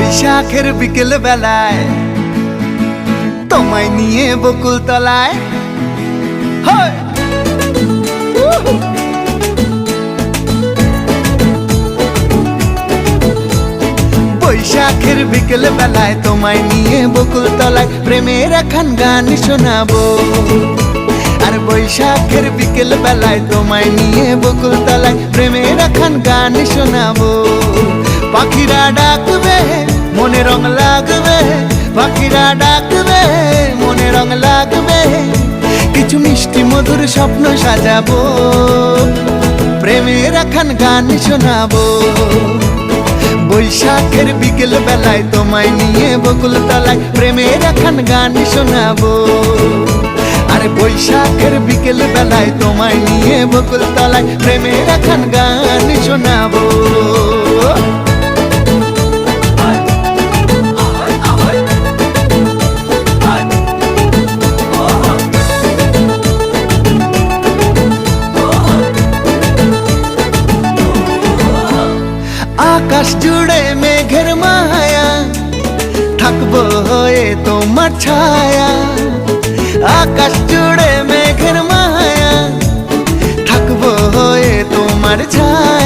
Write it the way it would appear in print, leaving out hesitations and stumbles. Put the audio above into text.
বৈশাখের বিকেল বেলায় তোমায় নিয়ে বকুল তলায় বৈশাখের বিকেল বেলায় তোমায় নিয়ে বকুল তলায় প্রেমের একখান গান শোনাবো। আর বৈশাখের বিকেল বেলায় তোমায় নিয়ে বকুল তলায় প্রেমের একখান গান শোনাবো। পাখিরা ডাকবে মনে রং লাগবে, পাখিরা ডাকবে মনে রং লাগবে, কিছু মিষ্টি মধুর স্বপ্ন সাজাবো, প্রেমের একখান গান শোনাবো। বৈশাখের বিকেল বেলায় তোমায় নিয়ে বকুল তলায় প্রেমের একখান গান শোনাবো। আরে বৈশাখের বিকেল বেলায় তোমায় নিয়ে বকুল তলায় প্রেমের একখান গান শোনাবো। আকাশ জুড়ে মেঘের মায়া, থাকবো হয়ে তোমার ছায়া। আকাশ জুড়ে মেঘের মায়া, থাকবো হয়ে তোমার ছায়া।